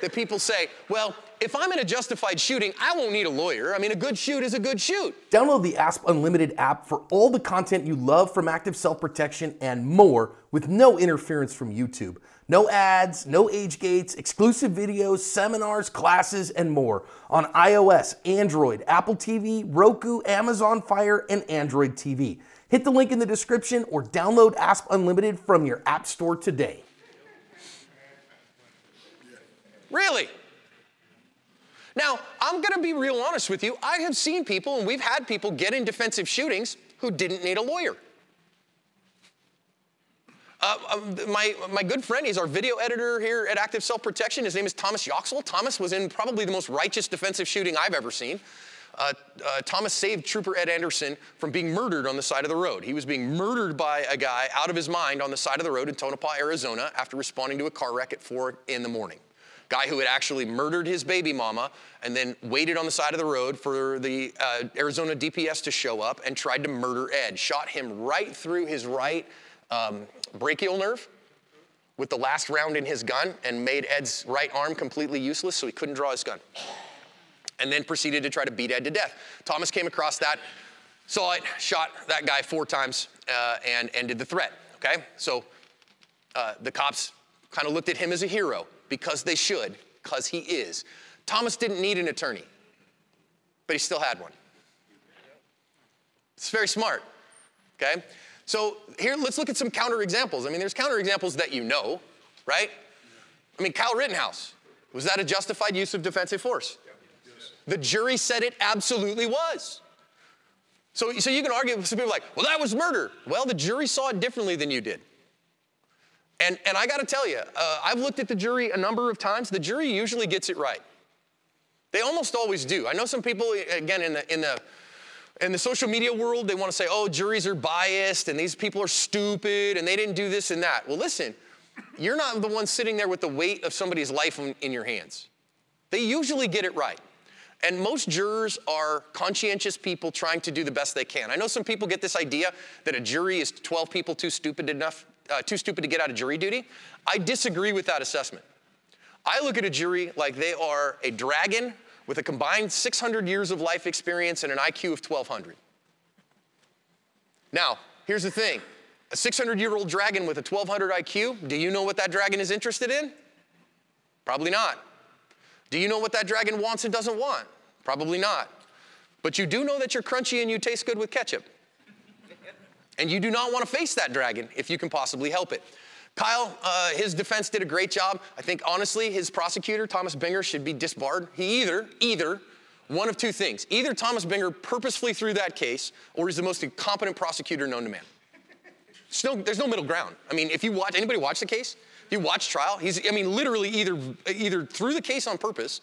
that people say, well, if I'm in a justified shooting, I won't need a lawyer. I mean, a good shoot is a good shoot. Download the ASP Unlimited app for all the content you love from active self-protection and more with no interference from YouTube. No ads, no age gates, exclusive videos, seminars, classes, and more on iOS, Android, Apple TV, Roku, Amazon Fire, and Android TV. Hit the link in the description or download ASP Unlimited from your app store today. Really? Now, I'm going to be real honest with you. I have seen people, and we've had people get in defensive shootings who didn't need a lawyer. My good friend, he's our video editor here at Active Self-Protection. His name is Thomas Yoxel. Thomas was in probably the most righteous defensive shooting I've ever seen. Thomas saved Trooper Ed Anderson from being murdered on the side of the road. He was being murdered by a guy out of his mind on the side of the road in Tonopah, Arizona, after responding to a car wreck at 4 in the morning. Guy who had actually murdered his baby mama and then waited on the side of the road for the Arizona DPS to show up and tried to murder Ed. Shot him right through his right brachial nerve with the last round in his gun and made Ed's right arm completely useless so he couldn't draw his gun. And then proceeded to try to beat Ed to death. Thomas came across that, saw it, shot that guy 4 times and ended the threat, okay? So the cops kind of looked at him as a hero because they should, because he is. Thomas didn't need an attorney, but he still had one. It's very smart, okay? So here, let's look at some counterexamples. I mean, there's counterexamples that you know, right? I mean, Kyle Rittenhouse, was that a justified use of defensive force? The jury said it absolutely was. So you can argue with some people like, well, that was murder. Well, the jury saw it differently than you did. And I got to tell you, I've looked at the jury a number of times. The jury usually gets it right. They almost always do. I know some people, again, in the social media world, they want to say, oh, juries are biased and these people are stupid and they didn't do this and that. Well, listen, you're not the one sitting there with the weight of somebody's life in your hands. They usually get it right. And most jurors are conscientious people trying to do the best they can. I know some people get this idea that a jury is 12 people too stupid to get out of jury duty. I disagree with that assessment. I look at a jury like they are a dragon with a combined 600 years of life experience and an IQ of 1,200. Now, here's the thing. A 600-year-old dragon with a 1,200 IQ, do you know what that dragon is interested in? Probably not. Do you know what that dragon wants and doesn't want? Probably not. But you do know that you're crunchy and you taste good with ketchup. And you do not want to face that dragon if you can possibly help it. Kyle, his defense did a great job. I think, honestly, his prosecutor, Thomas Binger, should be disbarred. He either, one of 2 things. Either Thomas Binger purposefully threw that case, or he's the most incompetent prosecutor known to man. There's no middle ground. I mean, if you watch, anybody watch the case? If you watch trial, literally either threw the case on purpose,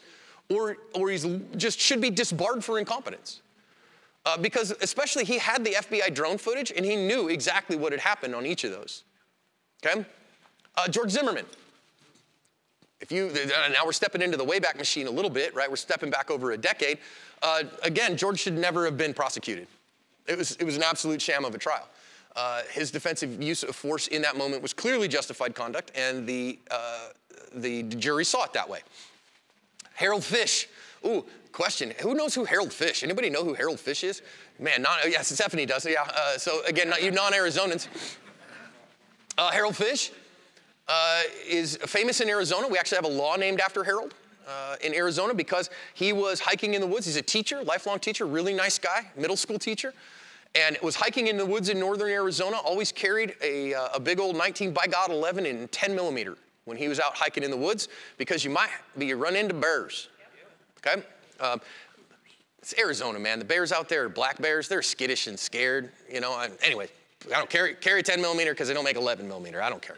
or he's just should be disbarred for incompetence. Because especially he had the FBI drone footage and he knew exactly what had happened on each of those. Okay? George Zimmerman. Now we're stepping into the Wayback Machine a little bit, right? We're stepping back over a decade. Again, George should never have been prosecuted. It was an absolute sham of a trial. His defensive use of force in that moment was clearly justified conduct, and the jury saw it that way. Harold Fish. Ooh, question. Who knows who Harold Fish? Anybody know who Harold Fish is? Man, yes, Stephanie does. Yeah. So again, you non-Arizonans. Harold Fish is famous in Arizona. We actually have a law named after Harold in Arizona because he was hiking in the woods. He's a teacher, lifelong teacher, really nice guy, middle school teacher. And was hiking in the woods in northern Arizona, always carried a big old 19 by God 11 in 10 millimeter when he was out hiking in the woods because you run into bears, okay? It's Arizona, man. The bears out there are black bears. They're skittish and scared, you know. Anyway, I don't carry 10 millimeter because they don't make 11 millimeter. I don't care.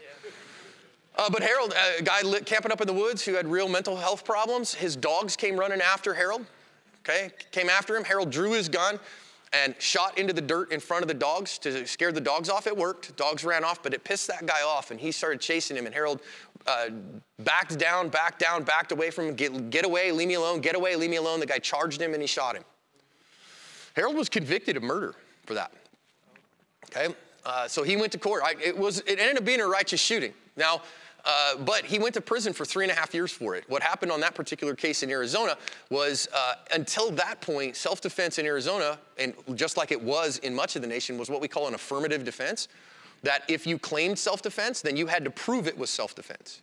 But Harold, a guy camping up in the woods who had real mental health problems, his dogs came running after Harold, okay? Came after him. Harold drew his gun and shot into the dirt in front of the dogs to scare the dogs off. It worked. Dogs ran off, but it pissed that guy off, and he started chasing him, and Harold backed away from him. Get away, leave me alone, get away, leave me alone. The guy charged him, and he shot him. Harold was convicted of murder for that, okay? So he went to court. It ended up being a righteous shooting. Now, But he went to prison for 3.5 years for it. What happened on that particular case in Arizona was until that point, self-defense in Arizona, and just like it was in much of the nation, was what we call an affirmative defense, that if you claimed self-defense, then you had to prove it was self-defense.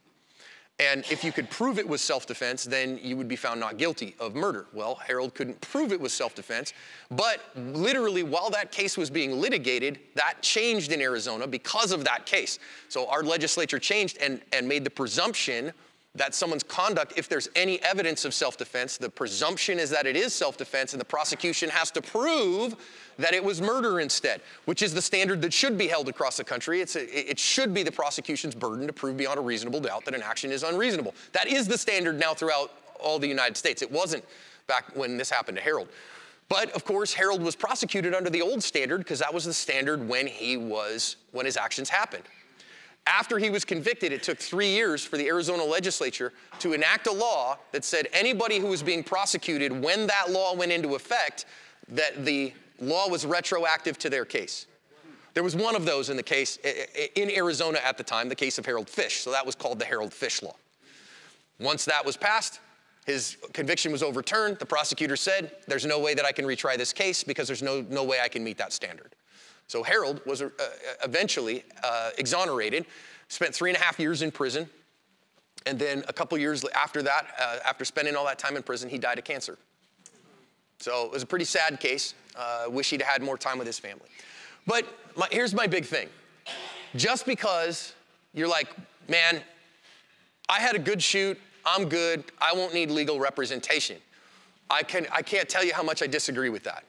And if you could prove it was self-defense, then you would be found not guilty of murder. Well, Harold couldn't prove it was self-defense, but literally while that case was being litigated, that changed in Arizona because of that case. So our legislature changed and made the presumption that someone's conduct, if there's any evidence of self-defense, the presumption is that it is self-defense and the prosecution has to prove that it was murder instead, which is the standard that should be held across the country. It should be the prosecution's burden to prove beyond a reasonable doubt that an action is unreasonable. That is the standard now throughout all the United States. It wasn't back when this happened to Harold. But of course, Harold was prosecuted under the old standard because that was the standard when his actions happened. After he was convicted, it took 3 years for the Arizona legislature to enact a law that said anybody who was being prosecuted when that law went into effect, that the law was retroactive to their case. There was one of those in the case in Arizona at the time, the case of Harold Fish. So that was called the Harold Fish Law. Once that was passed, his conviction was overturned. The prosecutor said, there's no way that I can retry this case because there's no way I can meet that standard. So Harold was eventually exonerated, spent 3.5 years in prison, and then a couple years after that, after spending all that time in prison, he died of cancer. So it was a pretty sad case. Wish he'd had more time with his family. But here's my big thing. Just because you're like, man, I had a good shoot, I'm good, I won't need legal representation. I can't tell you how much I disagree with that.